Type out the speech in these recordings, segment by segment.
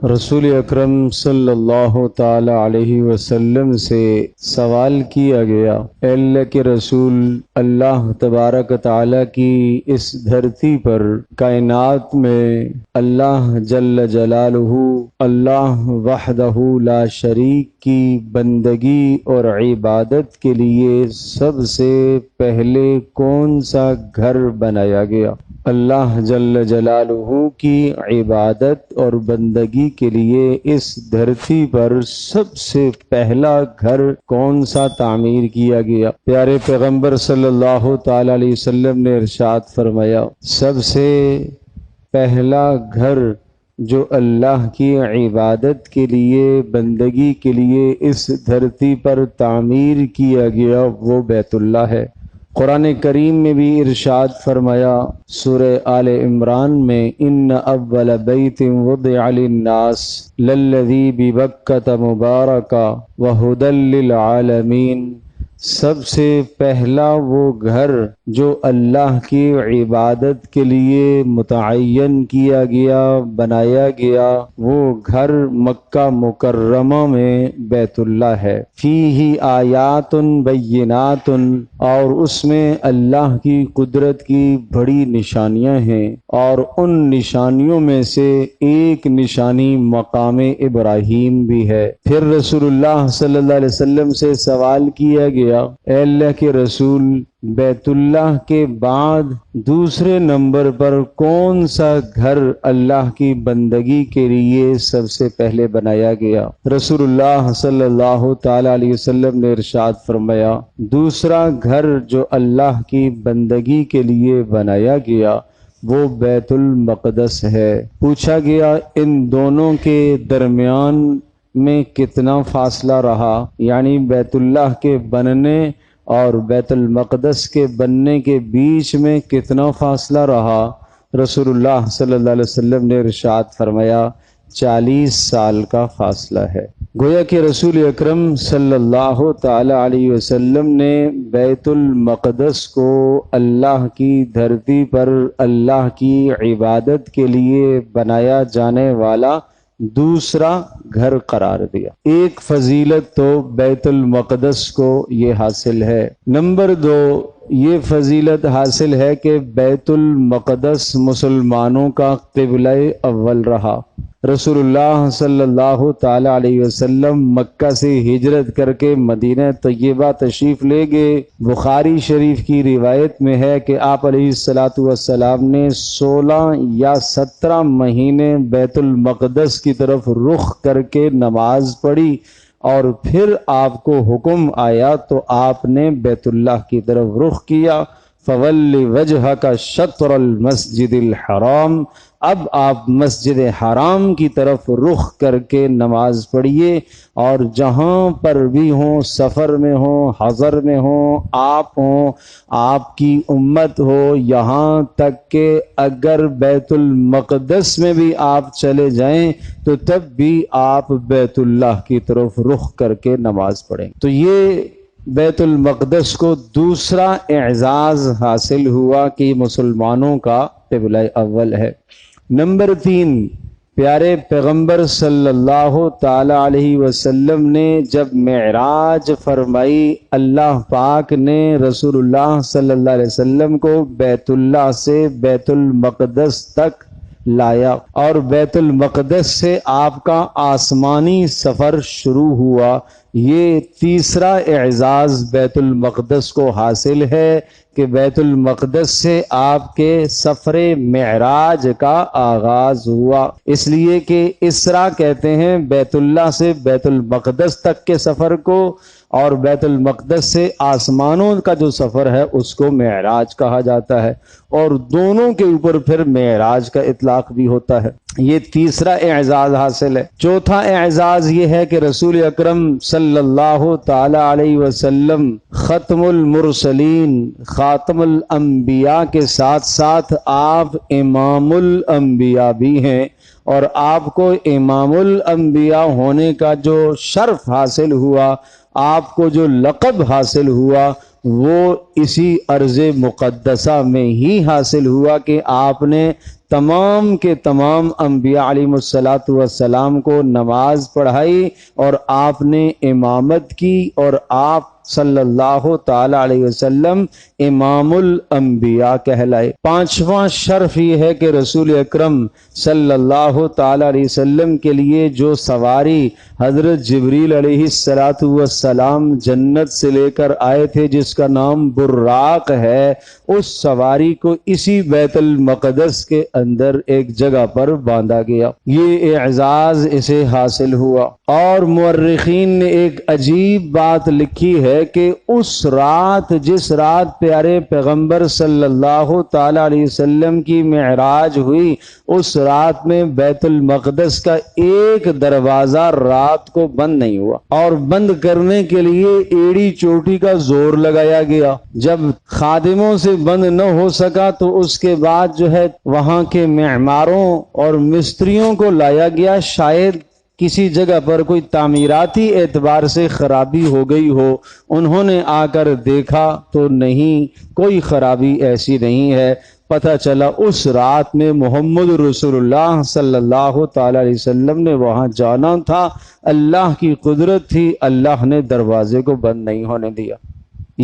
رسول اکرم صلی اللہ تعالی علیہ وسلم سے سوال کیا گیا، اے اللہ کے رسول، اللہ تبارک تعالی کی اس دھرتی پر کائنات میں اللہ جل جلالہ، اللہ وحدہ لا شریک کی بندگی اور عبادت کے لیے سب سے پہلے کون سا گھر بنایا گیا؟ اللہ جل جلالہ کی عبادت اور بندگی کے لیے اس دھرتی پر سب سے پہلا گھر کون سا تعمیر کیا گیا؟ پیارے پیغمبر صلی اللہ تعالی علیہ وسلم نے ارشاد فرمایا، سب سے پہلا گھر جو اللہ کی عبادت کے لیے، بندگی کے لیے اس دھرتی پر تعمیر کیا گیا وہ بیت اللہ ہے۔ قرآن کریم میں بھی ارشاد فرمایا سورہ آل عمران میں، ان اول بیت وضع للناس للذی ببکۃ مبارکا وہدی للعالمین، سب سے پہلا وہ گھر جو اللہ کی عبادت کے لیے متعین کیا گیا، بنایا گیا، وہ گھر مکہ مکرمہ میں بیت اللہ ہے۔ فیہ آیات بینات، اور اس میں اللہ کی قدرت کی بڑی نشانیاں ہیں، اور ان نشانیوں میں سے ایک نشانی مقام ابراہیم بھی ہے۔ پھر رسول اللہ صلی اللہ علیہ وسلم سے سوال کیا گیا، اے اللہ کے رسول، بیت اللہ کے بعد دوسرے نمبر پر کون سا گھر اللہ کی بندگی کے لیے سب سے پہلے بنایا گیا؟ رسول اللہ صلی اللہ تعالی علیہ وسلم نے ارشاد فرمایا، دوسرا گھر جو اللہ کی بندگی کے لیے بنایا گیا وہ بیت المقدس ہے۔ پوچھا گیا ان دونوں کے درمیان میں کتنا فاصلہ رہا، یعنی بیت اللہ کے بننے اور بیت المقدس کے بننے کے بیچ میں کتنا فاصلہ رہا؟ رسول اللہ صلی اللہ علیہ وسلم نے ارشاد فرمایا 40 سال کا فاصلہ ہے۔ گویا کہ رسول اکرم صلی اللہ تعالی علیہ وسلم نے بیت المقدس کو اللہ کی دھرتی پر اللہ کی عبادت کے لیے بنایا جانے والا دوسرا گھر قرار دیا۔ ایک فضیلت تو بیت المقدس کو یہ حاصل ہے۔ نمبر 2، یہ فضیلت حاصل ہے کہ بیت المقدس مسلمانوں کا قبلہ اول رہا۔ رسول اللہ صلی اللہ تعالی علیہ وسلم مکہ سے ہجرت کر کے مدینہ طیبہ تشریف لے گئے۔ بخاری شریف کی روایت میں ہے کہ آپ علیہ الصلاۃ والسلام نے 16 یا 17 مہینے بیت المقدس کی طرف رخ کر کے نماز پڑھی، اور پھر آپ کو حکم آیا تو آپ نے بیت اللہ کی طرف رخ کیا، فَوَلِّ وَجْهَكَ شَطْرَ الْمَسْجِدِ الْحَرَامِ، اب آپ مسجد حرام کی طرف رخ کر کے نماز پڑھیے، اور جہاں پر بھی ہوں، سفر میں ہوں، حضر میں ہوں، آپ ہوں، آپ کی امت ہو، یہاں تک کہ اگر بیت المقدس میں بھی آپ چلے جائیں تو تب بھی آپ بیت اللہ کی طرف رخ کر کے نماز پڑھیں۔ تو یہ بیت المقدس کو دوسرا اعزاز حاصل ہوا کہ مسلمانوں کا قبلہ اول ہے۔ نمبر 3، پیارے پیغمبر صلی اللہ تعالی علیہ وسلم نے جب معراج فرمائی، اللہ پاک نے رسول اللہ صلی اللہ علیہ وسلم کو بیت اللہ سے بیت المقدس تک لایا، اور بیت المقدس سے آپ کا آسمانی سفر شروع ہوا۔ یہ تیسرا اعزاز بیت المقدس کو حاصل ہے کہ بیت المقدس سے آپ کے سفر معراج کا آغاز ہوا، اس لیے کہ اسرا کہتے ہیں بیت اللہ سے بیت المقدس تک کے سفر کو، اور بیت المقدس سے آسمانوں کا جو سفر ہے اس کو معراج کہا جاتا ہے، اور دونوں کے اوپر پھر معراج کا اطلاق بھی ہوتا ہے۔ یہ تیسرا اعزاز حاصل ہے۔ چوتھا اعزاز یہ ہے کہ رسول اکرم صلی اللہ تعالی علیہ وسلم ختم المرسلین، خاتم الانبیاء کے ساتھ ساتھ آپ امام الانبیاء بھی ہیں، اور آپ کو امام الانبیاء ہونے کا جو شرف حاصل ہوا، آپ کو جو لقب حاصل ہوا، وہ اسی ارض مقدسہ میں ہی حاصل ہوا کہ آپ نے تمام کے تمام انبیاء علیہ الصلاۃ والسلام کو نماز پڑھائی اور آپ نے امامت کی، اور آپ صلی اللہ تعالی علیہ وسلم امام الانبیاء کہلائے۔ پانچواں شرف یہ ہے کہ رسول اکرم صلی اللہ تعالی علیہ وسلم کے لیے جو سواری حضرت جبریل علیہ السلام جنت سے لے کر آئے تھے، جس کا نام براق ہے، اس سواری کو اسی بیت المقدس کے اندر ایک جگہ پر باندھا گیا۔ یہ اعزاز اسے حاصل ہوا۔ اور مورخین نے ایک عجیب بات لکھی ہے کہ اس رات، جس رات پیارے پیغمبر صلی اللہ تعالی علیہ وسلم کی معراج ہوئی، اس رات میں بیت المقدس کا ایک دروازہ رات کو بند نہیں ہوا، اور بند کرنے کے لیے ایڑی چوٹی کا زور لگایا گیا۔ جب خادموں سے بند نہ ہو سکا تو اس کے بعد جو ہے وہاں کے معماروں اور مستریوں کو لایا گیا، شاید کسی جگہ پر کوئی تعمیراتی اعتبار سے خرابی ہو گئی ہو۔ انہوں نے آ کر دیکھا تو نہیں، کوئی خرابی ایسی نہیں ہے۔ پتہ چلا اس رات میں محمد رسول اللہ صلی اللہ تعالی علیہ وسلم نے وہاں جانا تھا، اللہ کی قدرت تھی، اللہ نے دروازے کو بند نہیں ہونے دیا۔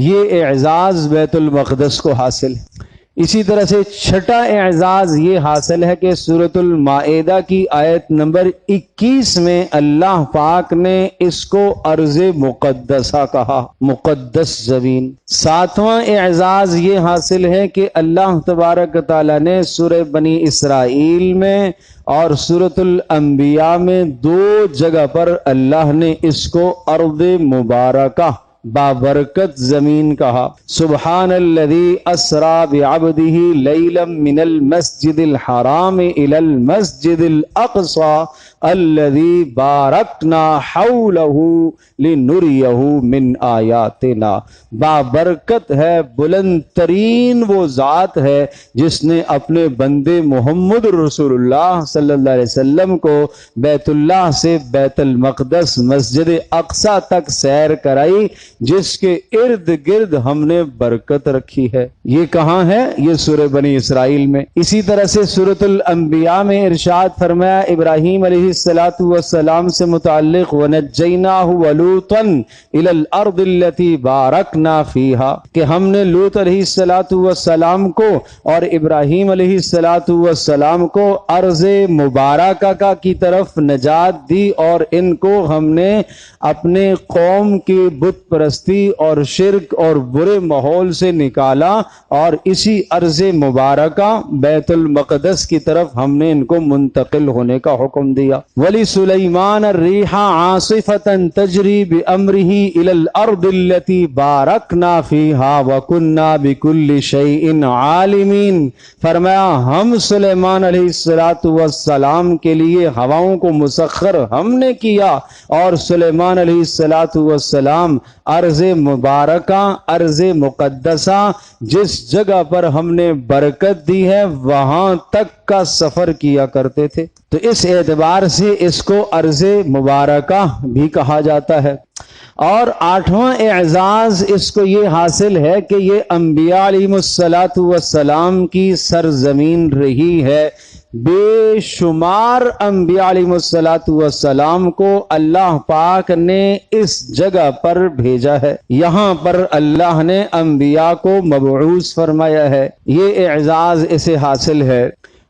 یہ اعزاز بیت المقدس کو حاصل ہے۔ اسی طرح سے چھٹا اعزاز یہ حاصل ہے کہ سورۃ المائدہ کی آیت نمبر 21 میں اللہ پاک نے اس کو ارض مقدسہ کہا، مقدس زمین۔ ساتواں اعزاز یہ حاصل ہے کہ اللہ تبارک تعالیٰ نے سورہ بنی اسرائیل میں اور سورۃ الانبیاء میں دو جگہ پر اللہ نے اس کو ارض مبارکہ، بابرکت زمین کہا۔ سبحان الذی اسری بعبدہ لیلا من المسجد الحرام الی المسجد الاقصی الذی بارکنا حولہ لنریہ من آیاتنا۔ بابرکت ہے، بلند ترین وہ ذات ہے جس نے اپنے بندے محمد رسول اللہ صلی اللہ علیہ وسلم کو بیت اللہ سے بیت المقدس مسجد اقصی تک سیر کرائی، جس کے ارد گرد ہم نے برکت رکھی ہے۔ یہ کہاں ہے؟ یہ سورہ بنی اسرائیل میں۔ اسی طرح سے سورۃ الانبیاء میں ارشاد فرمایا ابراہیم علیہ السلام سے متعلق، وَنَجَّيْنَاهُ وَلُوطًا إِلَى الْأَرْضِ الَّتِي بَارَكْنَا فِيهَا، کہ ہم نے لوط علیہ السلام کو اور ابراہیم علیہ السلام کو ارض مبارکہ کی طرف نجات دی، اور ان کو ہم نے اپنے قوم کی بت پرستی اور شرک اور برے ماحول سے نکالا، اور اسی ارض مبارکہ بیت المقدس کی طرف ہم نے ان کو منتقل ہونے کا حکم دیا۔ وَلِسُلَيْمَانَ الرِّيحَ عَاصِفَةً تَجْرِي بِأَمْرِهِ إِلَى الْأَرْضِ الَّتِي بَارَكْنَا فِيهَا وَكُنَّا بِكُلِّ شَيْءٍ عَالِمِينَ۔ فرمایا ہم سلیمان علیہ السلام کے لیے ہواؤں کو مسخر ہم نے کیا، اور سلیمان علیہ السلام ارض مبارکہ، ارض مقدسہ، جس جگہ پر ہم نے برکت دی ہے، وہاں تک کا سفر کیا کرتے تھے۔ تو اس اعتبار سے اس کو ارض مبارکہ بھی کہا جاتا ہے۔ اور آٹھواں اعزاز اس کو یہ حاصل ہے کہ یہ انبیاء علیہ السلام کی سرزمین رہی ہے۔ بے شمار انبیاء علیہ السلام کو اللہ پاک نے اس جگہ پر بھیجا ہے، یہاں پر اللہ نے انبیاء کو مبعوث فرمایا ہے۔ یہ اعزاز اسے حاصل ہے۔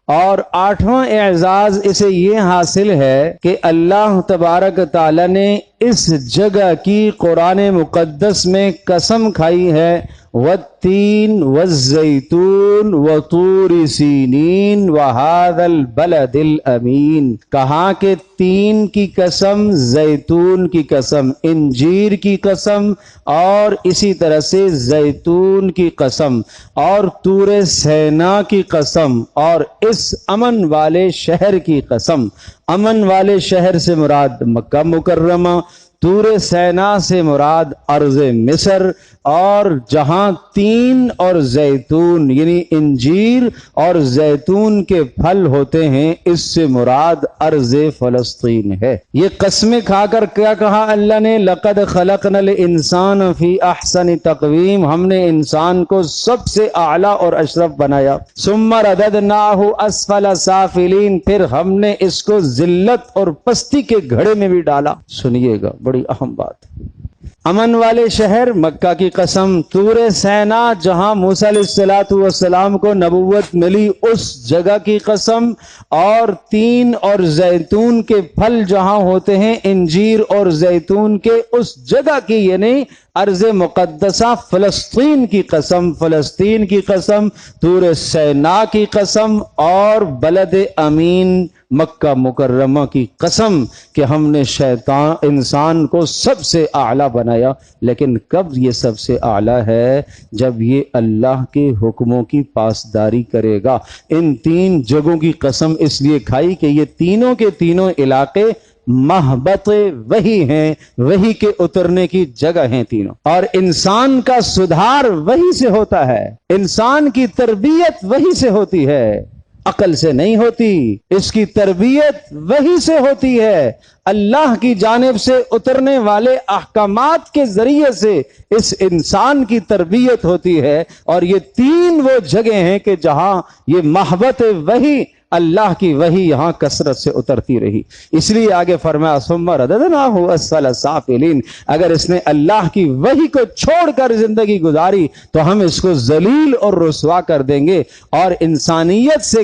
اور آٹھواں اعزاز اسے یہ حاصل ہے کہ اللہ تبارک تعالیٰ نے اس جگہ کی قرآن مقدس میں قسم کھائی ہے، والتین والزیتون وطور سینین وہذا البلد الامین، کہا کہ تین کی قسم، زیتون کی قسم، انجیر کی قسم، اور اسی طرح سے زیتون کی قسم، اور طور سینا کی قسم، اور اس امن والے شہر کی قسم۔ امن والے شہر سے مراد مکہ مکرمہ، طور سینا سے مراد ارض مصر، اور جہاں تین اور زیتون یعنی انجیر اور زیتون کے پھل ہوتے ہیں، اس سے مراد ارض فلسطین ہے۔ یہ قسمیں کھا کر کیا کہا اللہ نے؟ لقد خلقنا الانسان فی احسن تقویم، ہم نے انسان کو سب سے اعلیٰ اور اشرف بنایا۔ ثم رددناہ اسفل سافلین، پھر ہم نے اس کو ذلت اور پستی کے گھڑے میں بھی ڈالا۔ سنیے گا، بڑی اہم بات۔ امن والے شہر مکہ کی قسم، طور سینا جہاں موسیٰ علیہ السلام کو نبوت ملی اس جگہ کی قسم، اور تین اور زیتون کے پھل جہاں ہوتے ہیں انجیر اور زیتون کے، اس جگہ کی یعنی ارض مقدسہ فلسطین کی قسم، فلسطین کی قسم، طور سینا کی قسم، اور بلد امین مکہ مکرمہ کی قسم کہ ہم نے انسان کو سب سے اعلیٰ بنایا۔ لیکن کب یہ سب سے اعلیٰ ہے؟ جب یہ اللہ کے حکموں کی پاسداری کرے گا۔ ان تین جگہوں کی قسم اس لیے کھائی کہ یہ تینوں کے تینوں علاقے محبت وہی ہیں، وہی کے اترنے کی جگہ ہیں تینوں، اور انسان کا سدھار وہی سے ہوتا ہے، انسان کی تربیت وہی سے ہوتی ہے، عقل سے نہیں ہوتی، اس کی تربیت وہی سے ہوتی ہے، اللہ کی جانب سے اترنے والے احکامات کے ذریعے سے اس انسان کی تربیت ہوتی ہے۔ اور یہ تین وہ جگہ ہیں کہ جہاں یہ محبت وہی، اللہ کی وحی یہاں کثرت سے اترتی رہی۔ اس لیے آگے فرمایا ثم رددناہ اسفل سافلین، اگر اس نے اللہ کی وحی کو چھوڑ کر زندگی گزاری تو ہم اس کو ذلیل اور رسوا کر دیں گے، اور انسانیت سے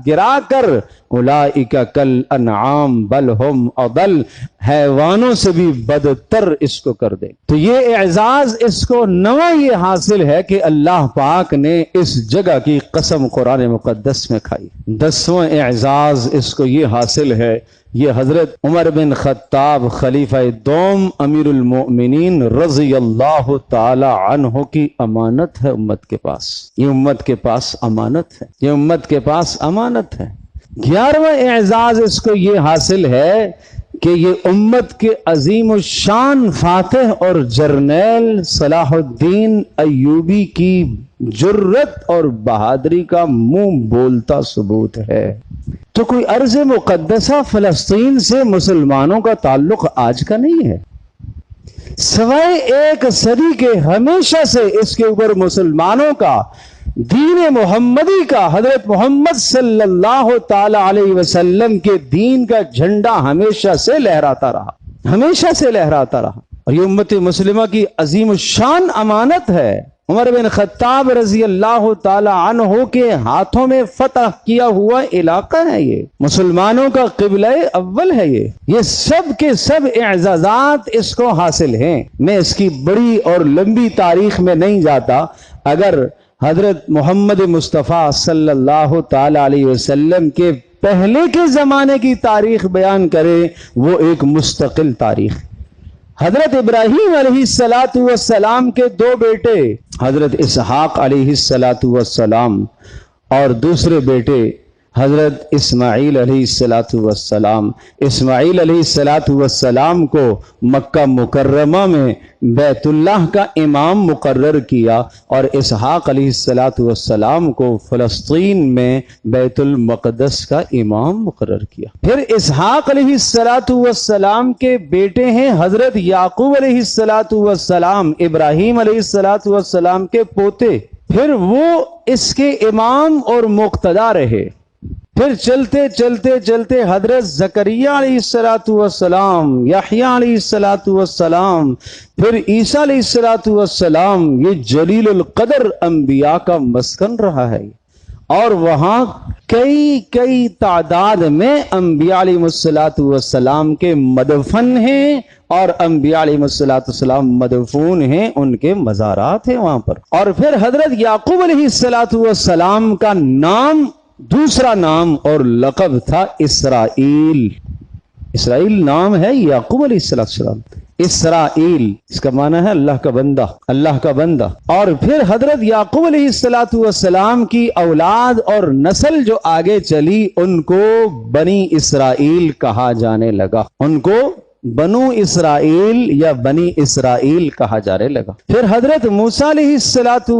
گرا کر اولئک کالانعام بل ہم اضل، حیوانوں سے بھی بدتر اس کو کر دیں۔ تو یہ اعزاز اس کو نواں یہ حاصل ہے کہ اللہ پاک نے اس جگہ کی قسم قرآن مقدس میں کھائی۔ 10واں اعزاز اس کو یہ حاصل ہے، یہ حضرت عمر بن خطاب خلیفہ دوم امیر المؤمنین رضی اللہ تعالی عنہ کی امانت ہے امت کے پاس، یہ امت کے پاس امانت ہے، یہ امت کے پاس امانت ہے۔ 11واں اعزاز اس کو یہ حاصل ہے کہ یہ امت کے عظیم الشان فاتح اور جرنیل صلاح الدین ایوبی کی جرت اور بہادری کا منہ بولتا ثبوت ہے۔ تو کوئی ارض مقدسہ فلسطین سے مسلمانوں کا تعلق آج کا نہیں ہے، سوائے ایک صدی کے ہمیشہ سے اس کے اوپر مسلمانوں کا، دین محمدی کا، حضرت محمد صلی اللہ تعالی علیہ وسلم کے دین کا جھنڈا ہمیشہ سے لہراتا رہا، ہمیشہ سے لہراتا رہا، اور یہ امت مسلمہ کی عظیم الشان امانت ہے۔ عمر بن خطاب رضی اللہ تعالی عنہ کے ہاتھوں میں فتح کیا ہوا علاقہ ہے، یہ مسلمانوں کا قبلہ اول ہے، یہ سب کے سب اعزازات اس کو حاصل ہیں۔ میں اس کی بڑی اور لمبی تاریخ میں نہیں جاتا، اگر حضرت محمد مصطفیٰ صلی اللہ تعالی علیہ وسلم کے پہلے کے زمانے کی تاریخ بیان کرے وہ ایک مستقل تاریخ۔ حضرت ابراہیم علیہ السلام کے دو بیٹے، حضرت اسحاق علیہ السلام اور دوسرے بیٹے حضرت اسماعیل علیہ السلام۔ اسماعیل علیہ السلام کو مکہ مکرمہ میں بیت اللہ کا امام مقرر کیا، اور اسحاق علیہ السلام کو فلسطین میں بیت المقدس کا امام مقرر کیا۔ پھر اسحاق علیہ السلام کے بیٹے ہیں حضرت یعقوب علیہ السلام، ابراہیم علیہ السلام کے پوتے، پھر وہ اس کے امام اور مقتدا رہے۔ پھر چلتے چلتے چلتے حضرت زکریا علیہ السلام، یحییٰ علیہ السلام، پھر عیسیٰ علیہ السلام، یہ جلیل القدر انبیاء کا مسکن رہا ہے، اور وہاں کئی تعداد میں انبیاء علیہ السلام کے مدفن ہیں، اور انبیاء علیہ السلام مدفون ہیں، ان کے مزارات ہیں وہاں پر۔ اور پھر حضرت یعقوب علیہ السلام کا نام، دوسرا نام اور لقب تھا اسرائیل۔ اسرائیل نام ہے یعقوب علیہ السلام، اسرائیل اس کا معنی ہے اللہ کا بندہ، اللہ کا بندہ۔ اور پھر حضرت یعقوب علیہ السلام کی اولاد اور نسل جو آگے چلی ان کو بنی اسرائیل کہا جانے لگا، ان کو بنو اسرائیل یا بنی اسرائیل کہا جانے لگا۔ پھر حضرت موسیٰ علیہ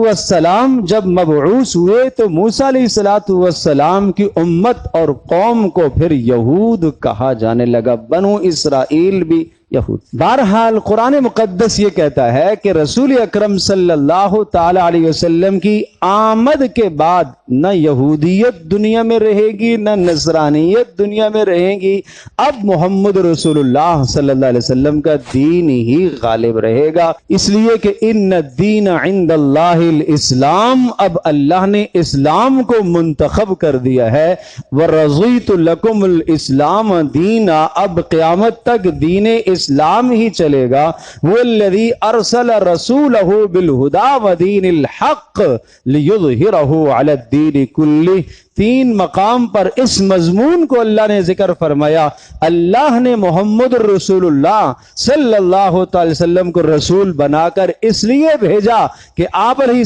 السلام جب مبعوث ہوئے تو موسیٰ علیہ السلام کی امت اور قوم کو پھر یہود کہا جانے لگا، بنو اسرائیل بھی یہود۔ بہرحال قرآن مقدس یہ کہتا ہے کہ رسول اکرم صلی اللہ تعالی علیہ وسلم کی آمد کے بعد نہ یہودیت دنیا میں رہے گی نہ نصرانیت دنیا میں رہے گی، اب محمد رسول اللہ صلی اللہ علیہ وسلم کا دین ہی غالب رہے گا، اس لیے کہ ان الدین عند اللہ الاسلام، اب اللہ نے اسلام کو منتخب کر دیا ہے، ورضیت لکم الاسلام دینا، اب قیامت تک دین اسلام ہی چلے گا، والذی ارسل رسولہ بالہدی ودین الحق لیظہرہ علی الدین کلہ۔ تین مقام پر اس مضمون کو اللہ نے ذکر فرمایا، اللہ نے محمد رسول اللہ صلی اللہ تعالی وسلم کو رسول بنا کر اس لیے بھیجا کہ آپ علیہ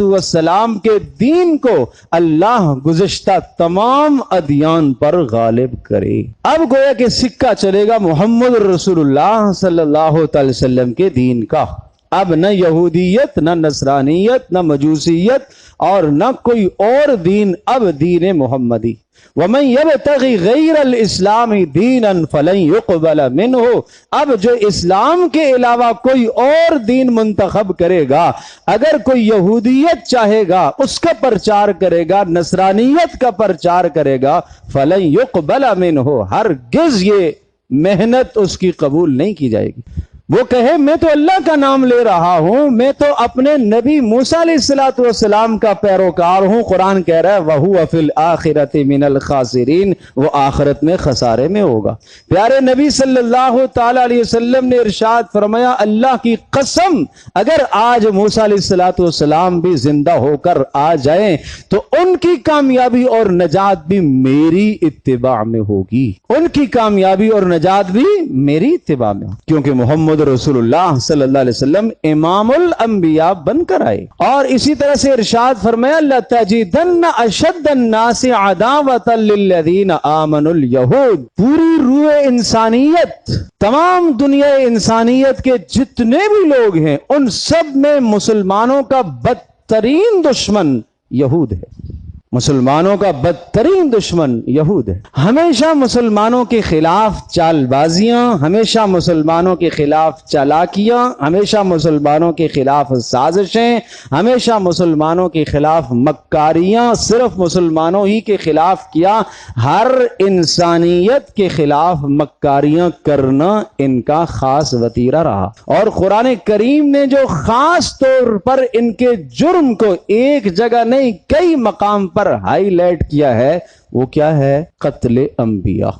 السلام کے دین کو اللہ گزشتہ تمام ادیان پر غالب کرے۔ اب گویا کہ سکہ چلے گا محمد رسول اللہ صلی اللہ تعالی وسلم کے دین کا، اب نہ یہودیت نہ نصرانیت نہ مجوسیت اور نہ کوئی اور دین، اب دین محمدی۔ وَمَن يَبْتَغِ غَيْرَ الْإِسْلَامِ دِينًا فَلَن يُقْبَلَ مِنْهُ، اب جو اسلام کے علاوہ کوئی اور دین منتخب کرے گا، اگر کوئی یہودیت چاہے گا اس کا پرچار کرے گا، نصرانیت کا پرچار کرے گا، فَلَن يُقْبَلَ مِنْهُ، ہرگز یہ محنت اس کی قبول نہیں کی جائے گی۔ وہ کہے میں تو اللہ کا نام لے رہا ہوں، میں تو اپنے نبی موسیٰ علیہ السلام کا پیروکار ہوں، قرآن کہہ رہا ہے وَهُوَ فِي الْآخِرَةِ مِنَ الْخَاسِرِينَ، وہ آخرت میں خسارے میں ہوگا۔ پیارے نبی صلی اللہ تعالی علیہ وسلم نے ارشاد فرمایا، اللہ کی قسم اگر آج موسیٰ علیہ السلام بھی زندہ ہو کر آ جائیں تو ان کی کامیابی اور نجات بھی میری اتباع میں ہوگی، ان کی کامیابی اور نجات بھی میری اتباع میں ہوگی، کیونکہ محمد رسول اللہ صلی اللہ علیہ وسلم امام الانبیاء بن کر آئے۔ اور اسی طرح سے ارشاد فرمایا لَتَجِدَنَّ أَشَدَّ النَّاسِ عَدَاوَةً لِلَّذِينَ آمَنُوا الْيَهُودَ، پوری روح انسانیت، تمام دنیا انسانیت کے جتنے بھی لوگ ہیں ان سب میں مسلمانوں کا بدترین دشمن یہود ہے، مسلمانوں کا بدترین دشمن یہود ہے۔ ہمیشہ مسلمانوں کے خلاف چال بازیاں، ہمیشہ مسلمانوں کے خلاف چالاکیاں، ہمیشہ مسلمانوں کے خلاف سازشیں، ہمیشہ مسلمانوں کے خلاف مکاریاں، صرف مسلمانوں ہی کے خلاف کیا، ہر انسانیت کے خلاف مکاریاں کرنا ان کا خاص وتیرہ رہا۔ اور قرآن کریم نے جو خاص طور پر ان کے جرم کو ایک جگہ نہیں کئی مقام پر ہائی لائٹ کیا ہے، وہ کیا ہے؟ قتل انبیاء۔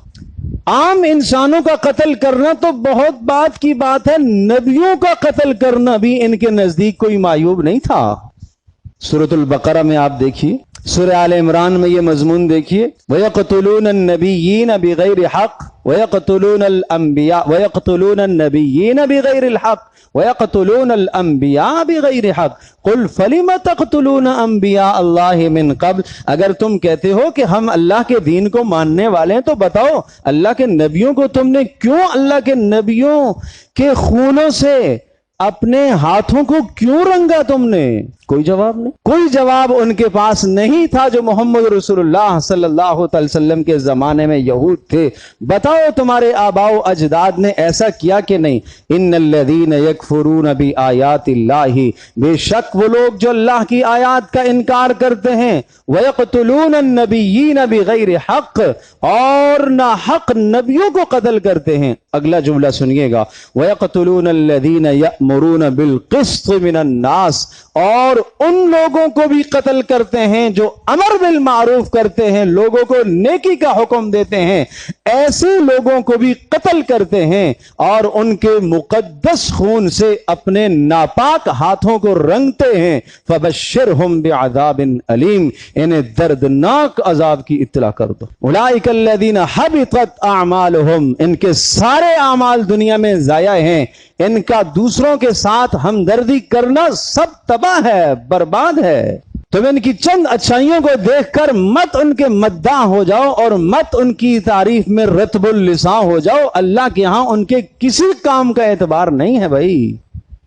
عام انسانوں کا قتل کرنا تو بہت بات کی بات ہے، نبیوں کا قتل کرنا بھی ان کے نزدیک کوئی معیوب نہیں تھا۔ سورۃ البقرہ میں آپ دیکھیے، سورہ آل عمران میں یہ مضمون دیکھیے، وَيَقْتُلُونَ النَّبِيِّينَ بِغَيْرِ حَقٍّ وَيَقْتُلُونَ الْأَنبِيَاءَ وَيَقْتُلُونَ النَّبِيِّينَ بِغَيْرِ الْحَقِّ وَيَقْتُلُونَ الْأَنْبِيَاءَ بِغَيْرِ حَقٍّ قُلْ فَلِمَ تَقْتُلُونَ أَنْبِيَاءَ اللَّهِ مِنْ قَبْلِ، اگر تم کہتے ہو کہ ہم اللہ کے دین کو ماننے والے ہیں تو بتاؤ اللہ کے نبیوں کو تم نے کیوں، اللہ کے نبیوں کے خونوں سے اپنے ہاتھوں کو کیوں رنگا تم نے؟ کوئی جواب نہیں، کوئی جواب ان کے پاس نہیں تھا جو محمد رسول اللہ صلی اللہ علیہ وسلم کے زمانے میں یہود تھے۔ بتاؤ تمہارے آباء و اجداد نے ایسا کیا کہ نہیں؟ ان الذین یکفرون بآیات اللہ، بے شک وہ لوگ جو اللہ کی آیات کا انکار کرتے ہیں، ویقتلون النبیین بغیر حق، اور نہ حق نبیوں کو قتل کرتے ہیں۔ اگلا جملہ سنیے گا، ویقتلون الذین یأمرون بالقسط من الناس، اور ان لوگوں کو بھی قتل کرتے ہیں جو امر بالمعروف کرتے ہیں، لوگوں کو نیکی کا حکم دیتے ہیں، ایسے لوگوں کو بھی قتل کرتے ہیں اور ان کے مقدس خون سے اپنے ناپاک ہاتھوں کو رنگتے ہیں۔ فبشرہم بعذاب علیم، انہیں دردناک عذاب کی اطلاع کر دو۔ اولئک الذین حبطت اعمالہم، ان کے سارے اعمال دنیا میں ضائع ہیں، ان کا دوسروں کے ساتھ ہمدردی کرنا سب تباہ ہے، برباد ہے۔ تم ان کی چند اچھائیوں کو دیکھ کر مت ان کے مداح ہو جاؤ اور مت ان کی تعریف میں رطب اللسان ہو جاؤ، اللہ کے ہاں ان کے کسی کام کا اعتبار نہیں ہے بھائی۔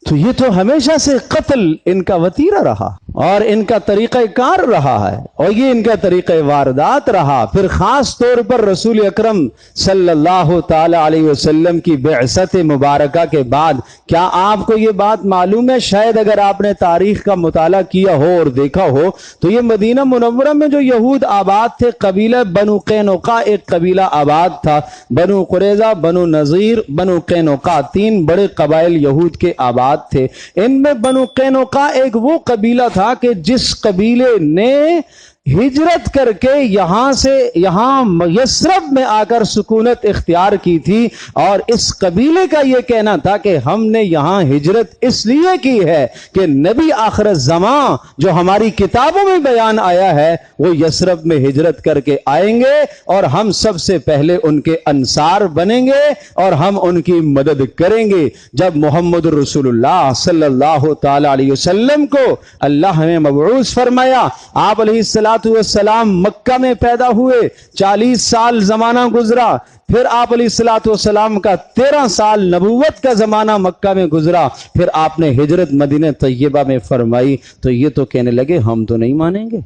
تو یہ تو ہمیشہ سے قتل ان کا وتیرہ رہا اور ان کا طریقہ کار رہا ہے، اور یہ ان کا طریقہ واردات رہا۔ پھر خاص طور پر رسول اکرم صلی اللہ تعالی علیہ وسلم کی بعثت مبارکہ کے بعد، کیا آپ کو یہ بات معلوم ہے؟ شاید اگر آپ نے تاریخ کا مطالعہ کیا ہو اور دیکھا ہو تو یہ مدینہ منورہ میں جو یہود آباد تھے، قبیلہ بنو قینقاع ایک قبیلہ آباد تھا، بنو قریظہ، بنو نذیر، بنو قینقاع، 3 بڑے قبائل یہود کے آباد تھے۔ ان میں بنو قینقاع ایک وہ قبیلہ تھا کہ جس قبیلے نے ہجرت کر کے یہاں یثرب میں آ کر سکونت اختیار کی تھی، اور اس قبیلے کا یہ کہنا تھا کہ ہم نے یہاں ہجرت اس لیے کی ہے کہ نبی آخر الزمان جو ہماری کتابوں میں بیان آیا ہے وہ یثرب میں ہجرت کر کے آئیں گے اور ہم سب سے پہلے ان کے انصار بنیں گے اور ہم ان کی مدد کریں گے۔ جب محمد رسول اللہ صلی اللہ تعالی علیہ وسلم کو اللہ نے مبعوث فرمایا، آپ علیہ السلام مکہ میں پیدا ہوئے، 40 سال زمانہ گزرا، پھر آپ علیہ السلام کا 13 سال نبوت کا زمانہ مکہ میں گزرا، پھر آپ نے ہجرت مدینہ طیبہ میں فرمائی، تو یہ تو کہنے لگے ہم تو نہیں مانیں گے۔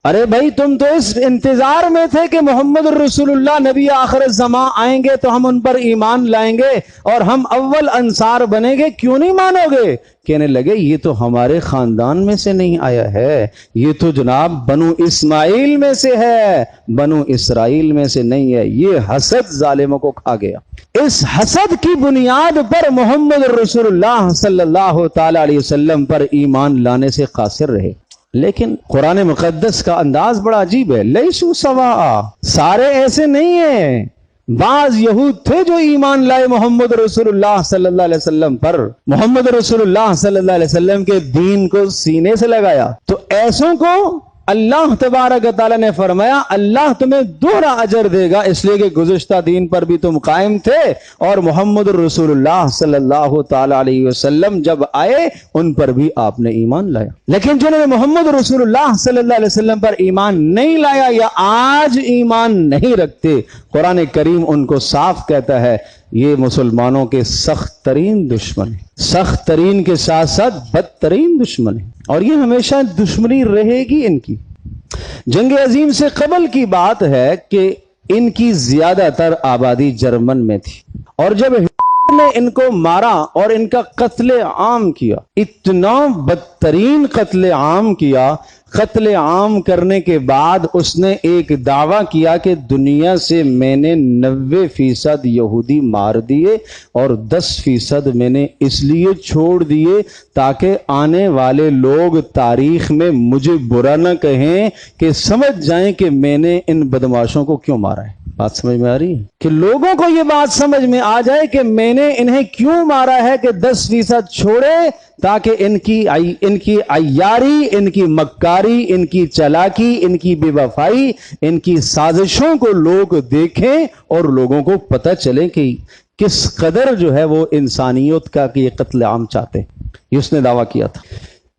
ارے بھائی تم تو اس انتظار میں تھے کہ محمد رسول اللہ نبی آخر الزمان آئیں گے تو ہم ان پر ایمان لائیں گے اور ہم اول انصار بنیں گے، کیوں نہیں مانو گے؟ کہنے لگے یہ تو ہمارے خاندان میں سے نہیں آیا ہے، یہ تو جناب بنو اسماعیل میں سے ہے، بنو اسرائیل میں سے نہیں ہے۔ یہ حسد ظالموں کو کھا گیا۔ اس حسد کی بنیاد پر محمد رسول اللہ صلی اللہ تعالی علیہ وسلم پر ایمان لانے سے قاصر رہے۔ لیکن قرآن مقدس کا انداز بڑا عجیب ہے، لیسو سوا، سارے ایسے نہیں ہیں۔ بعض یہود تھے جو ایمان لائے محمد رسول اللہ صلی اللہ علیہ وسلم پر، محمد رسول اللہ صلی اللہ علیہ وسلم کے دین کو سینے سے لگایا، تو ایسوں کو اللہ تبارک تعالیٰ نے فرمایا اللہ تمہیں 2 اجر دے گا، اس لیے کہ گزشتہ دین پر بھی تم قائم تھے اور محمد رسول اللہ صلی اللہ تعالی علیہ وسلم جب آئے ان پر بھی آپ نے ایمان لایا۔ لیکن جنہوں نے محمد رسول اللہ صلی اللہ علیہ وسلم پر ایمان نہیں لایا یا آج ایمان نہیں رکھتے، قرآن کریم ان کو صاف کہتا ہے یہ مسلمانوں کے سخت ترین دشمن ہیں، سخت ترین کے ساتھ ساتھ بدترین دشمن ہیں، اور یہ ہمیشہ دشمنی رہے گی ان کی۔ جنگ عظیم سے قبل کی بات ہے کہ ان کی زیادہ تر آبادی جرمن میں تھی، اور جب ہٹلر نے ان کو مارا اور ان کا قتل عام کیا، اتنا بدترین قتل عام کیا، قتل عام کرنے کے بعد اس نے ایک دعویٰ کیا کہ دنیا سے میں نے 90% یہودی مار دیے اور 10% میں نے اس لیے چھوڑ دیے تاکہ آنے والے لوگ تاریخ میں مجھے برا نہ کہیں، کہ سمجھ جائیں کہ میں نے ان بدماشوں کو کیوں مارا ہے۔ بات سمجھ میں آ رہی ہے کہ لوگوں کو یہ بات سمجھ میں آ جائے کہ میں نے انہیں کیوں مارا ہے، کہ 10% چھوڑے تاکہ ان کی عیاری، ان کی مکاری، ان کی چالاکی، ان کی بے وفائی، ان کی سازشوں کو لوگ دیکھیں اور لوگوں کو پتہ چلے کہ کس قدر جو ہے وہ انسانیت کا کہ یہ قتل عام چاہتے، یہ اس نے دعویٰ کیا تھا۔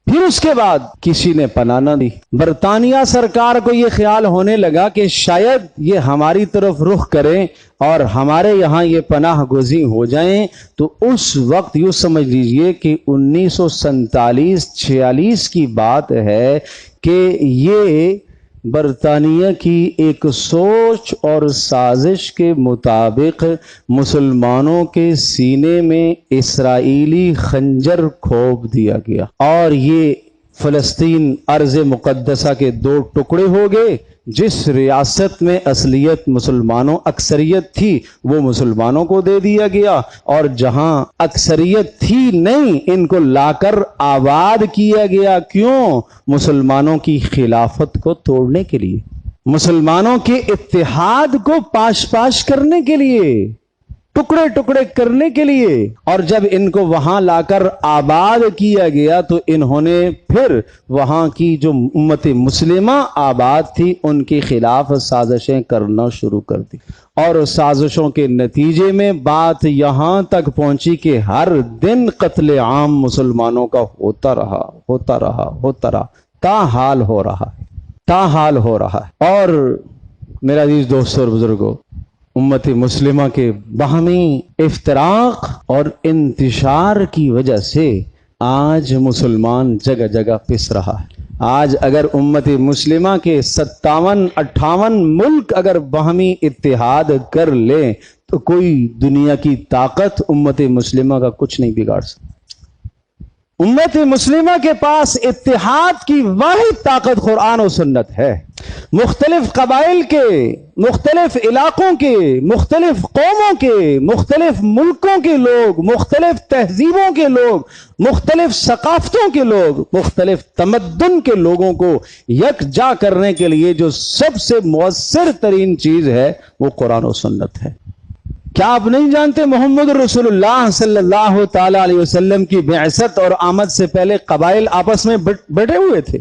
پھر اس کے بعد کسی نے پناہ نہ دی۔ برطانیہ سرکار کو یہ خیال ہونے لگا کہ شاید یہ ہماری طرف رخ کریں اور ہمارے یہاں یہ پناہ گزین ہو جائیں، تو اس وقت یوں سمجھ لیجئے کہ 1947-46 کی بات ہے کہ یہ برطانیہ کی ایک سوچ اور سازش کے مطابق مسلمانوں کے سینے میں اسرائیلی خنجر کھوپ دیا گیا، اور یہ فلسطین ارض مقدسہ کے 2 ٹکڑے ہو گئے۔ جس ریاست میں اصلیت مسلمانوں اکثریت تھی وہ مسلمانوں کو دے دیا گیا، اور جہاں اکثریت تھی نہیں ان کو لا کر آباد کیا گیا۔ کیوں؟ مسلمانوں کی خلافت کو توڑنے کے لیے، مسلمانوں کے اتحاد کو پاش کرنے کے لیے، ٹکڑے ٹکڑے کرنے کے لیے۔ اور جب ان کو وہاں لا کر آباد کیا گیا تو انہوں نے پھر وہاں کی جو امت مسلمہ آباد تھی ان کے خلاف سازشیں کرنا شروع کر دی، اور سازشوں کے نتیجے میں بات یہاں تک پہنچی کہ ہر دن قتل عام مسلمانوں کا ہوتا رہا۔ تاحال ہو رہا ہے، تاحال ہو رہا ہے۔ اور میرا عزیز دوستوں اور بزرگوں، امت مسلمہ کے باہمی افتراق اور انتشار کی وجہ سے آج مسلمان جگہ جگہ پس رہا ہے۔ آج اگر امت مسلمہ کے 57-58 ملک اگر باہمی اتحاد کر لیں تو کوئی دنیا کی طاقت امت مسلمہ کا کچھ نہیں بگاڑ سکتی۔ امت مسلمہ کے پاس اتحاد کی واحد طاقت قرآن و سنت ہے۔ مختلف قبائل کے، مختلف علاقوں کے، مختلف قوموں کے، مختلف ملکوں کے لوگ، مختلف تہذیبوں کے لوگ، مختلف ثقافتوں کے لوگ، مختلف تمدن کے لوگوں کو یکجا کرنے کے لیے جو سب سے مؤثر ترین چیز ہے وہ قرآن و سنت ہے۔ کیا آپ نہیں جانتے محمد رسول اللہ صلی اللہ تعالی علیہ وسلم کی بعثت اور آمد سے پہلے قبائل آپس میں بٹے ہوئے تھے؟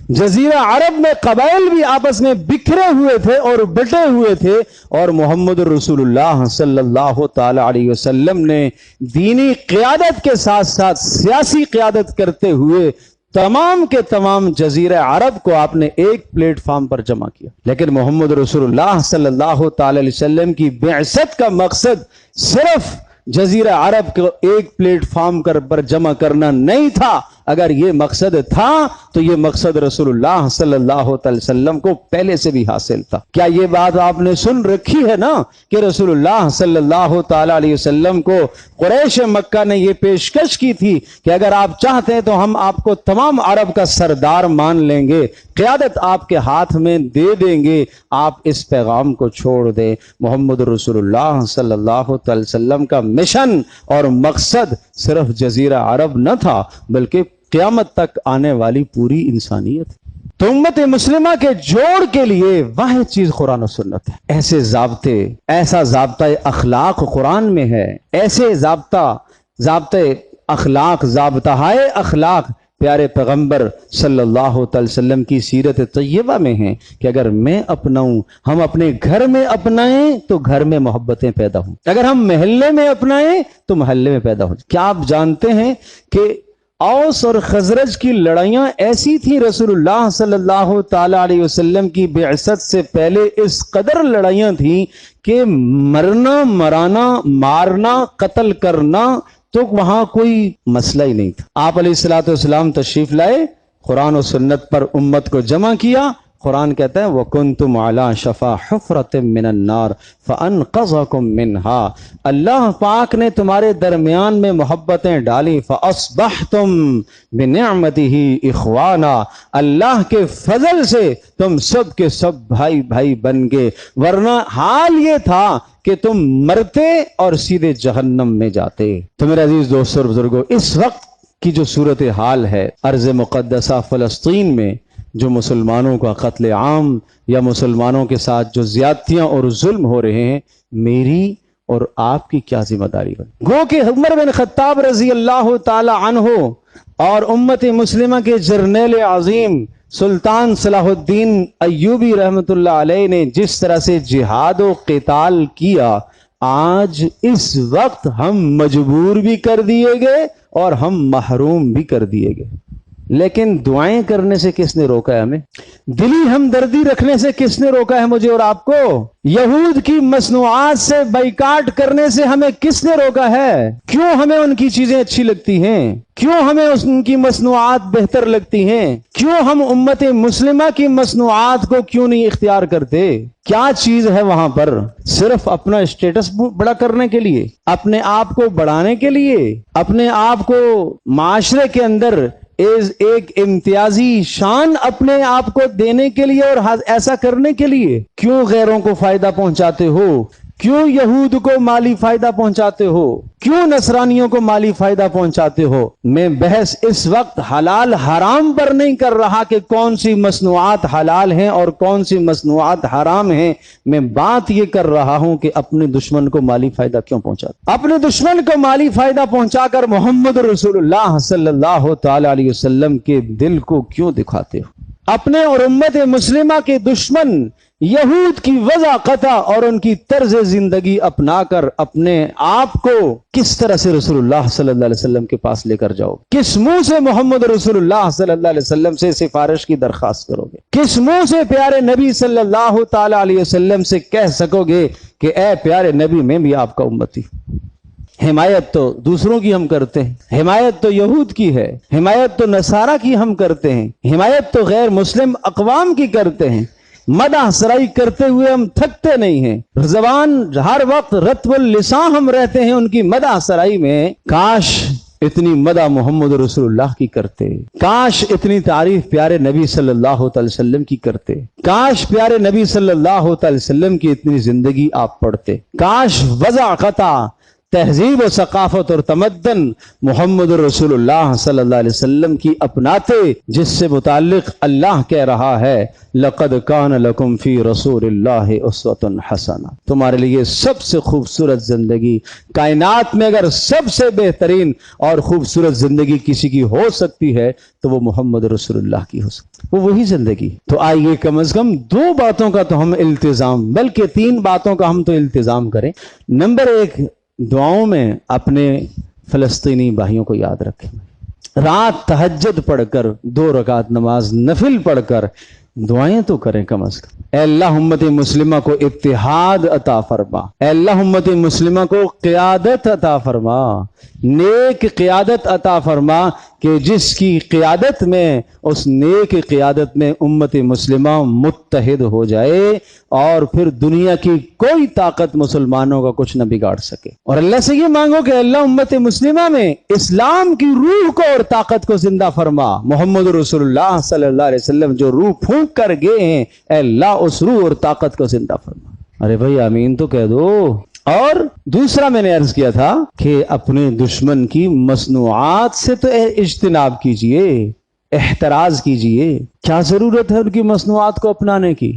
جزیرہ عرب میں قبائل بھی آپس میں بکھرے ہوئے تھے اور بٹے ہوئے تھے، اور محمد رسول اللہ صلی اللہ تعالی علیہ وسلم نے دینی قیادت کے ساتھ ساتھ سیاسی قیادت کرتے ہوئے تمام کے تمام جزیرہ عرب کو آپ نے ایک پلیٹ فارم پر جمع کیا۔ لیکن محمد رسول اللہ صلی اللہ تعالی علیہ وسلم کی بعثت کا مقصد صرف جزیرہ عرب کو ایک پلیٹ فارم پر جمع کرنا نہیں تھا۔ اگر یہ مقصد تھا تو یہ مقصد رسول اللہ صلی اللہ علیہ وسلم کو پہلے سے بھی حاصل تھا۔ کیا یہ بات آپ نے سن رکھی ہے نا کہ رسول اللہ صلی اللہ تعالی علیہ وسلم کو قریش مکہ نے یہ پیشکش کی تھی کہ اگر آپ چاہتے ہیں تو ہم آپ کو تمام عرب کا سردار مان لیں گے، قیادت آپ کے ہاتھ میں دے دیں گے، آپ اس پیغام کو چھوڑ دیں۔ محمد رسول اللہ صلی اللہ تعالی وسلم کا مشن اور مقصد صرف جزیرہ عرب نہ تھا بلکہ قیامت تک آنے والی پوری انسانیت۔ تو امت مسلمہ کے جوڑ کے لیے واحد چیز قرآن و سنت ہے۔ ایسے ضابطے، ایسا ضابطہ اخلاق قرآن میں ہے، ایسے ضابطہ اخلاق، ضابطہ اخلاق پیارے پیغمبر صلی اللہ تعالی وسلم کی سیرت طیبہ میں ہیں کہ اگر میں اپناؤں، ہم اپنے گھر میں اپنائیں تو گھر میں محبتیں پیدا ہوں، اگر ہم محلے میں اپنائیں تو محلے میں پیدا ہوں۔ کیا آپ جانتے ہیں کہ اوس اور خزرج کی لڑائیاں ایسی تھیں رسول اللہ صلی اللہ تعالی علیہ وسلم کی بعثت سے پہلے اس قدر لڑائیاں تھیں کہ مرنا، مرانا، مارنا، قتل کرنا تو وہاں کوئی مسئلہ ہی نہیں تھا۔ آپ علیہ الصلوۃ والسلام تشریف لائے، قرآن و سنت پر امت کو جمع کیا۔ قرآن کہتا ہے وَكُنْتُمْ عَلَى شَفَا حُفْرَةٍ مِّنَ النَّارِ فَأَنْقَذَكُم مِّنْهَا، اللہ پاک نے تمہارے درمیان میں محبتیں ڈالی، فَأَصْبَحْتُم بِنِعْمَتِهِ إِخْوَانًا، اللہ کے فضل سے تم سب کے سب بھائی بھائی بن گئے، ورنہ حال یہ تھا کہ تم مرتے اور سیدھے جہنم میں جاتے۔ تو میرے عزیز دوستوں اور بزرگوں، اس وقت کی جو صورتحال ہے ارض مقدسہ فلسطین میں، جو مسلمانوں کا قتل عام یا مسلمانوں کے ساتھ جو زیادتیاں اور ظلم ہو رہے ہیں، میری اور آپ کی کیا ذمہ داری ہے؟ گو کہ عمر بن خطاب رضی اللہ تعالی عنہ اور امت مسلمہ کے جرنیل عظیم سلطان صلاح الدین ایوبی رحمت اللہ علیہ نے جس طرح سے جہاد و قتال کیا، آج اس وقت ہم مجبور بھی کر دیے گئے اور ہم محروم بھی کر دیے گئے۔ لیکن دعائیں کرنے سے کس نے روکا ہے ہمیں؟ دلی ہمدردی رکھنے سے کس نے روکا ہے مجھے اور آپ کو؟ یہود کی مصنوعات سے بائیکاٹ کرنے سے ہمیں کس نے روکا ہے؟ کیوں ہمیں ان کی چیزیں اچھی لگتی ہیں؟ کیوں ہمیں ان کی مصنوعات بہتر لگتی ہیں؟ کیوں ہم امت مسلمہ کی مصنوعات کو کیوں نہیں اختیار کرتے؟ کیا چیز ہے وہاں پر؟ صرف اپنا اسٹیٹس بڑا کرنے کے لیے، اپنے آپ کو بڑھانے کے لیے، اپنے آپ کو معاشرے کے اندر ایک امتیازی شان اپنے آپ کو دینے کے لیے اور ایسا کرنے کے لیے؟ کیوں غیروں کو فائدہ پہنچاتے ہو؟ کیوں یہود کو مالی فائدہ پہنچاتے ہو؟ کیوں نصرانیوں کو مالی فائدہ پہنچاتے ہو؟ میں بحث اس وقت حلال حرام پر نہیں کر رہا کہ کون سی مصنوعات حلال ہیں اور کون سی مصنوعات حرام ہیں، میں بات یہ کر رہا ہوں کہ اپنے دشمن کو مالی فائدہ کیوں پہنچاتے؟ اپنے دشمن کو مالی فائدہ پہنچا کر محمد رسول اللہ صلی اللہ تعالی علیہ وسلم کے دل کو کیوں دکھاتے ہو؟ اپنے اور امت مسلمہ کے دشمن یہود کی وضع قطع اور ان کی طرز زندگی اپنا کر اپنے آپ کو کس طرح سے رسول اللہ صلی اللہ علیہ وسلم کے پاس لے کر جاؤ؟ کس منہ سے محمد رسول اللہ صلی اللہ علیہ وسلم سے سفارش کی درخواست کرو گے؟ کس منہ سے پیارے نبی صلی اللہ تعالی علیہ وسلم سے کہہ سکو گے کہ اے پیارے نبی میں بھی آپ کا امتی؟ حمایت تو دوسروں کی ہم کرتے ہیں، حمایت تو یہود کی ہے، حمایت تو نصارہ کی ہم کرتے ہیں، حمایت تو غیر مسلم اقوام کی کرتے ہیں، مدح سرائی کرتے ہوئے ہم تھکتے نہیں ہیں، زبان ہر وقت رطب اللسان ہم رہتے ہیں ان کی مدح سرائی میں۔ کاش اتنی مدح محمد رسول اللہ کی کرتے، کاش اتنی تعریف پیارے نبی صلی اللہ تعالی وسلم کی کرتے، کاش پیارے نبی صلی اللہ تعالی وسلم کی اتنی زندگی آپ پڑھتے، کاش وضع قطع تہذیب و ثقافت اور تمدن محمد رسول اللہ صلی اللہ علیہ وسلم کی اپناتے، جس سے متعلق اللہ کہہ رہا ہے لقد کان لکم فی رسول اللہ اسوۃ حسنہ، تمہارے لیے سب سے خوبصورت زندگی کائنات میں اگر سب سے بہترین اور خوبصورت زندگی کسی کی ہو سکتی ہے تو وہ محمد رسول اللہ کی ہو سکتی، وہ وہی زندگی۔ تو آئیے کم از کم 2 باتوں کا تو ہم التزام، بلکہ 3 باتوں کا ہم تو التزام کریں۔ نمبر 1، دعاؤں میں اپنے فلسطینی بھائیوں کو یاد رکھیں، رات تہجد پڑھ کر 2 رکعت نماز نفل پڑھ کر دعائیں تو کریں کم از کم۔ اے اللہ امت مسلمہ کو اتحاد عطا فرما، اے اللہ امت مسلمہ کو قیادت عطا فرما، نیک قیادت عطا فرما کہ جس کی قیادت میں، اس نیک قیادت میں امت مسلمہ متحد ہو جائے اور پھر دنیا کی کوئی طاقت مسلمانوں کا کچھ نہ بگاڑ سکے۔ اور اللہ سے یہ مانگو کہ اللہ امت مسلمہ میں اسلام کی روح کو اور طاقت کو زندہ فرما، محمد رسول اللہ صلی اللہ علیہ وسلم جو روح پھونک کر گئے ہیں، اے اللہ اس روح اور طاقت کو زندہ فرما۔ ارے بھائی آمین تو کہہ دو۔ اور دوسرا میں نے عرض کیا تھا کہ اپنے دشمن کی مصنوعات سے تو اجتناب کیجئے، احتراز کیجئے، کیا ضرورت ہے ان کی مصنوعات کو اپنانے کی۔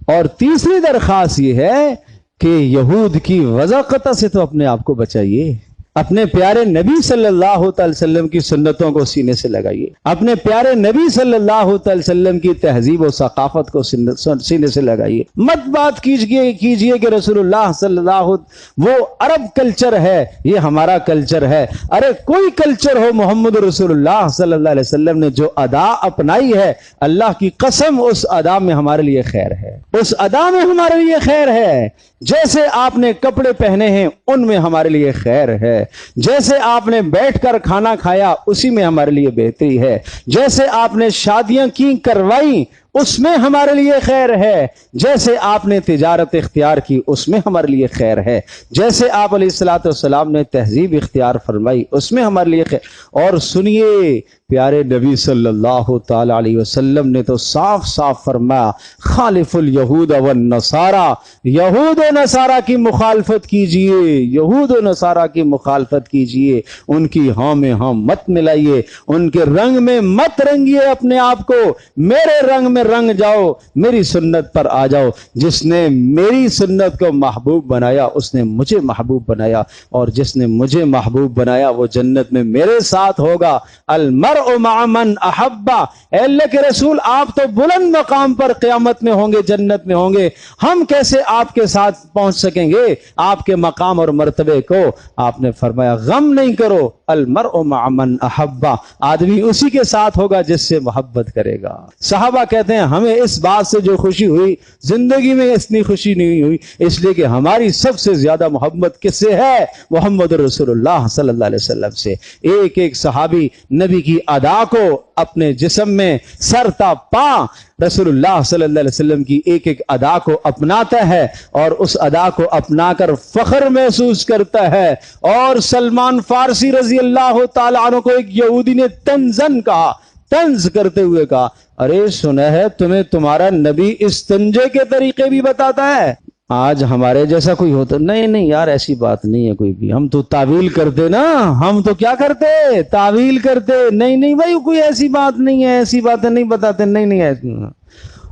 اور تیسری درخواست یہ ہے کہ یہود کی وضع قطع سے تو اپنے آپ کو بچائیے، اپنے پیارے نبی صلی اللہ تعالی وسلم کی سنتوں کو سینے سے لگائیے، اپنے پیارے نبی صلی اللہ تعالی وسلم کی تہذیب و ثقافت کو سینے سے لگائیے۔ مت بات کیجئے کہ رسول اللہ صلی اللہ، وہ عرب کلچر ہے، یہ ہمارا کلچر ہے۔ ارے کوئی کلچر ہو، محمد رسول اللہ صلی اللہ علیہ وسلم نے جو ادا اپنائی ہے، اللہ کی قسم اس ادا میں ہمارے لیے خیر ہے، اس ادا میں ہمارے لیے خیر ہے۔ جیسے آپ نے کپڑے پہنے ہیں ان میں ہمارے لیے خیر ہے، جیسے آپ نے بیٹھ کر کھانا کھایا اسی میں ہمارے لیے بہتری ہے، جیسے آپ نے شادیاں کی کروائیں اس میں ہمارے لیے خیر ہے، جیسے آپ نے تجارت اختیار کی اس میں ہمارے لیے خیر ہے، جیسے آپ علیہ الصلوۃ والسلام نے تہذیب اختیار فرمائی اس میں ہمارے لیے خیر۔ اور سنیے پیارے نبی صلی اللہ تعالی علیہ وسلم نے تو صاف صاف فرمایا خالف الیہود والنصارى، یہود و نصارہ کی مخالفت کیجئے، یہود و نصارہ کی مخالفت کیجئے، ان کی ہاں میں ہاں مت ملائیے، ان کے رنگ میں مت رنگیے اپنے آپ کو، میرے رنگ میں رنگ جاؤ، میری سنت پر آ جاؤ۔ جس نے میری سنت کو محبوب بنایا اس نے مجھے محبوب بنایا، اور جس نے مجھے محبوب بنایا وہ جنت میں میرے ساتھ ہوگا۔ المرء مع من احبا، اے اللہ کے رسول آپ تو بلند مقام پر قیامت میں ہوں گے، جنت میں ہوں گے، ہم کیسے آپ کے ساتھ پہنچ سکیں گے آپ کے مقام اور مرتبے کو؟ آپ نے فرمایا غم نہیں کرو، المرء مع من احبا، آدمی اسی کے ساتھ ہوگا جس سے محبت کرے گا۔ صحابہ کہتے ہیں ہمیں اس بات سے جو خوشی ہوئی، زندگی میں اتنی خوشی نہیں ہوئی، اس لیے کہ ہماری سب سے زیادہ محبت کس سے ہے؟ محمد رسول اللہ صلی اللہ علیہ وسلم سے۔ ایک ایک صحابی نبی کی ادا کو اپنے جسم میں سر تا پا رسول اللہ صلی اللہ علیہ وسلم کی ایک ایک ادا کو اپناتا ہے، اور اس ادا کو اپنا کر فخر محسوس کرتا ہے۔ اور سلمان فارسی رضی اللہ تعالیٰ عنہ کو ایک یہودی نے طنزاً کہا، طنز کرتے ہوئے کہا ارے سنا ہے تمہیں تمہارا نبی استنجے کے طریقے بھی بتاتا ہے؟ آج ہمارے جیسا کوئی ہوتا نہیں یار ایسی بات نہیں ہے کوئی بھی، ہم تو تعویل کرتے نا، ہم تو کیا کرتے؟ تعویل کرتے۔ نہیں بھائی کوئی ایسی بات نہیں ہے، ایسی باتیں نہیں بتاتے، نہیں ایسی۔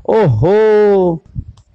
او ہو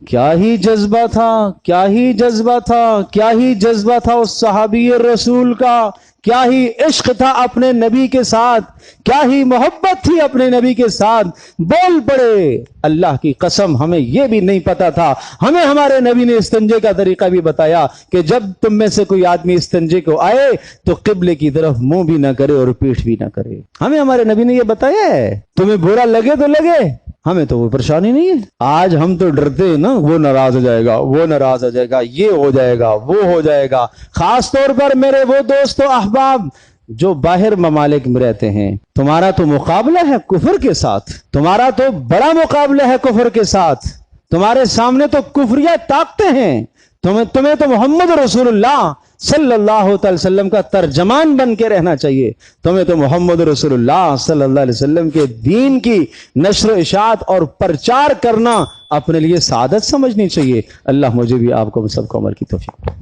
کیا ہی جذبہ تھا، کیا ہی جذبہ تھا، کیا ہی جذبہ تھا اس صحابی رسول کا، کیا ہی عشق تھا اپنے نبی کے ساتھ، کیا ہی محبت تھی اپنے نبی کے ساتھ، بول پڑے۔ اللہ کی قسم ہمیں یہ بھی نہیں پتا تھا، ہمیں ہمارے نبی نے استنجے کا طریقہ بھی بتایا کہ جب تم میں سے کوئی آدمی استنجے کو آئے تو قبلے کی طرف منہ بھی نہ کرے اور پیٹھ بھی نہ کرے۔ ہمیں ہمارے نبی نے یہ بتایا ہے۔ تمہیں برا لگے تو لگے، ہمیں تو وہ پریشانی نہیں ہے۔ آج ہم تو ڈرتے ہیں نا، وہ ناراض ہو جائے گا، وہ ناراض ہو جائے گا، یہ ہو جائے گا، وہ ہو جائے گا۔ خاص طور پر میرے وہ دوست و احباب جو باہر ممالک میں رہتے ہیں، تمہارا تو مقابلہ ہے کفر کے ساتھ، تمہارا تو بڑا مقابلہ ہے کفر کے ساتھ، تمہارے سامنے تو کفریہ طاقتیں ہیں، تمہیں تو محمد رسول اللہ صلی اللہ تعالی وسلم کا ترجمان بن کے رہنا چاہیے، تمہیں تو محمد رسول اللہ صلی اللہ علیہ وسلم کے دین کی نشر و اشاعت اور پرچار کرنا اپنے لیے سعادت سمجھنی چاہیے۔ اللہ مجھے بھی آپ کو سب کو عمل کی توفیق۔